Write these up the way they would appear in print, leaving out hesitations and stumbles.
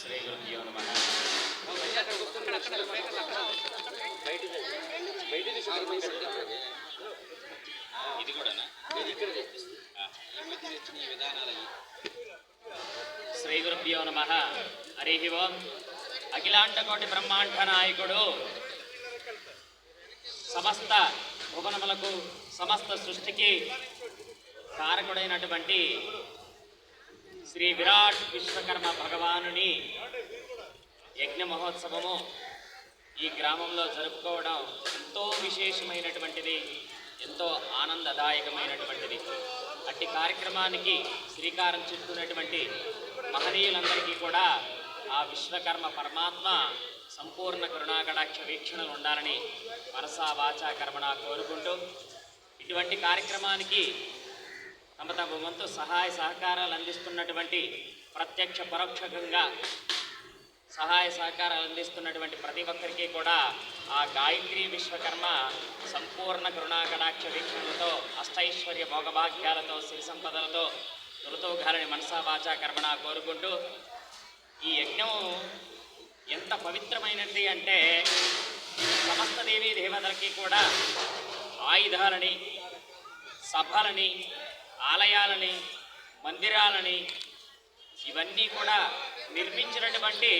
శ్రీ గురుభ్యో నమః. ఇది కూడానా? శ్రీ గురుభ్యో నమః. హరి ఓం. అఖిలాండకోటి బ్రహ్మాండ నాయకుడు, సమస్త భువనములకు సమస్త సృష్టికి కారకుడైనటువంటి శ్రీ విరాట్ విశ్వకర్మ భగవానుని యజ్ఞ మహోత్సవము ఈ గ్రామంలో జరుపుకోవడం ఎంతో విశేషమైనటువంటిది, ఎంతో ఆనందదాయకమైనటువంటిది. అట్టి కార్యక్రమానికి శ్రీకారం చుట్టున్నటువంటి మహనీయులందరికీ కూడా ఆ విశ్వకర్మ పరమాత్మ సంపూర్ణ కరుణాకటాక్ష వీక్షణలు ఉండాలని మనసా వాచా కర్మణ కోరుకుంటూ, ఇటువంటి కార్యక్రమానికి తమ వంతు సహాయ సహకారాలు అందిస్తున్నటువంటి ప్రత్యక్ష పరోక్షంగా సహాయ సహకారాలు అందిస్తున్నటువంటి ప్రతి ఒక్కరికి కూడా ఆ గాయత్రి విశ్వకర్మ సంపూర్ణ కరుణాకటాక్ష వీక్షణలతో అష్టైశ్వర్య భోగభాగ్యాలతో సిరి సంపదలతో తొలుతోగాలని మనసా వాచా కర్మణ కోరుకుంటూ, ఈ యజ్ఞం ఎంత పవిత్రమైనది అంటే సమస్త దేవీ దేవతలకి కూడా ఆయుధాలని, సభలని, ఆలయాలని, మందిరాలని ఇవన్నీ కూడా నిర్మించినటువంటి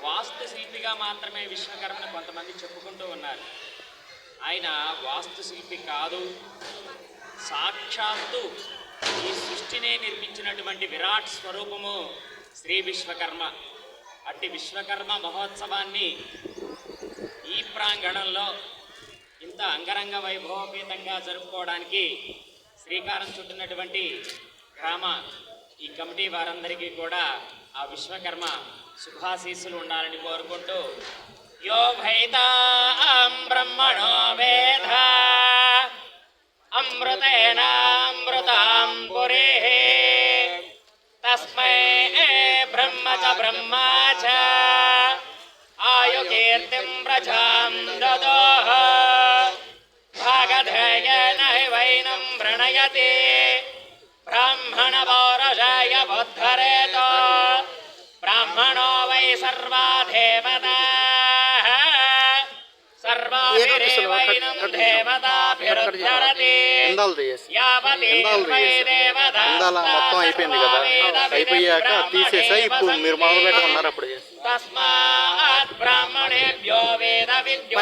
వాస్తుశిల్పిగా మాత్రమే విశ్వకర్మను కొంతమంది చెప్పుకుంటూ ఉన్నారు. ఆయన వాస్తుశిల్పి కాదు, సాక్షాత్తు ఈ సృష్టినే నిర్మించినటువంటి విరాట్ స్వరూపము శ్రీ విశ్వకర్మ. అట్టి విశ్వకర్మ మహోత్సవాన్ని ఈ ప్రాంగణంలో ఇంత అంగరంగ వైభవపేతంగా జరుపుకోవడానికి శ్రీకారం చుట్టినటువంటి గ్రామ ఈ కమిటీ వారందరికీ కూడా ఆ విశ్వకర్మ శుభాశీస్సులు ఉండాలని కోరుకుంటూ, యో భైతాం బ్రహ్మణో వేద అమృతేనామృతాం పురేః తస్మై బ్రహ్మ చ బ్రహ్మా చ ఆయుకీర్తిం ప్రజాం దదోః భాగధేయేన వైనం ప్రణయతే బ్రాహ్మణ పౌరుషాయ బుద్ధరేతో బ్రాహ్మణో వై సర్వా దేవతాః సర్వాభిరేవైనం దేవతాభిరుద్ధరతి యావతి వై దేవతాః మొత్తం అయిపోయింది కదా, అయిపోయాక తీసేసా ఇప్పుడు మీరు మొదలు పెట్టుకున్నారు. అప్పుడు తస్మాత్ బ్రాహ్మణేభ్యో వేద విద్యో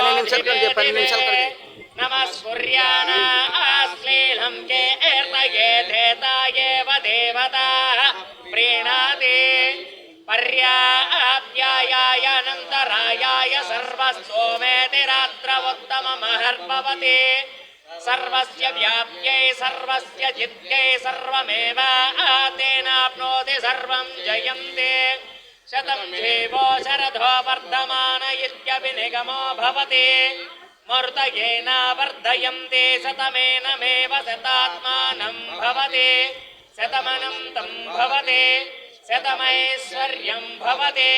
నమః సూర్యానాశ్లీలం కీర్తయే ధేతాయేవ దేవతాః ప్రీణాతి పర్యాప్యాయానంతరాయాయ సర్వస్తోమేతి రాత్రవోత్తమమహర్భవతి సర్వస్య వ్యాప్యై సర్వస్య జిత్యై సర్వమేవ తేనాప్నోతి సర్వం జయంతే శతం జీవో శరదో వర్ధమాన ఇత్యభినిగమో భవతి మృతయేన వర్ధయంతే శతమేనమేవ శతాత్మానం భవతి శతమనంతం భవతి శతమైశ్వర్యం భవతి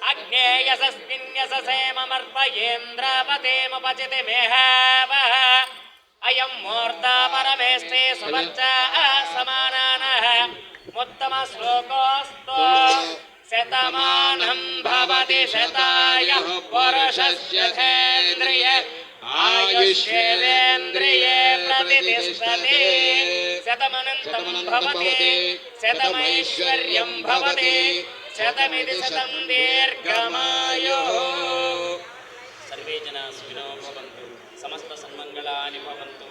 అగ్నేయసస్మిన్యసేమమర్పయేంద్రపతేముపచితిమేహావః అయం మూర్తా పరమేష్ఠే సువర్చ సమానానః ఉత్తమ శ్లోకోస్తో శతమానం భవతి శతాయ పురుషస్య తేంద్రియ ఆయుష్యేంద్రియే ప్రతిష్టతే శతమనంతం భవతి శతమైశ్వర్యం భవతి శతమితి శతం దీర్ఘమాయుః. సర్వే జనా సుఖినో భవంతు, సమస్త సన్మంగళాని భవంతు.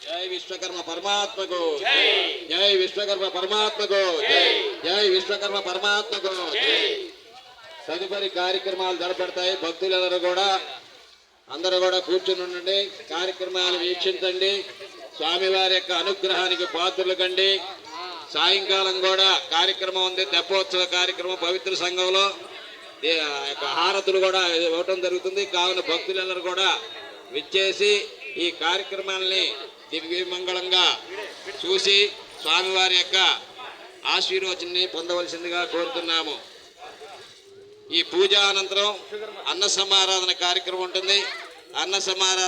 జై విశ్వకర్మ పరమాత్మకు జై, జై విశ్వకర్మ పరమాత్మకు జై, జై విశ్వకర్మ పరమాత్మకు జై. తదుపరి కార్యక్రమాలు జరపడతాయి. అందరూ కూడా కూర్చుని ఉండండి, కార్యక్రమాలు వీక్షించండి, స్వామివారి యొక్క అనుగ్రహానికి పాత్రలు కండి. సాయంకాలం కూడా కార్యక్రమం ఉంది, తెప్పోత్సవ కార్యక్రమం పవిత్ర సంఘంలో హారతులు కూడా ఇవ్వటం జరుగుతుంది. కావున భక్తులందరూ కూడా విచ్చేసి ఈ కార్యక్రమాల్ని దివ్యమంగళంగా చూసి స్వామివారి యొక్క ఆశీర్వచనాన్ని పొందవలసిందిగా కోరుతున్నాము. ఈ పూజ అనంతరం అన్న సమారాధన కార్యక్రమం ఉంటుంది. అన్న సమారాధన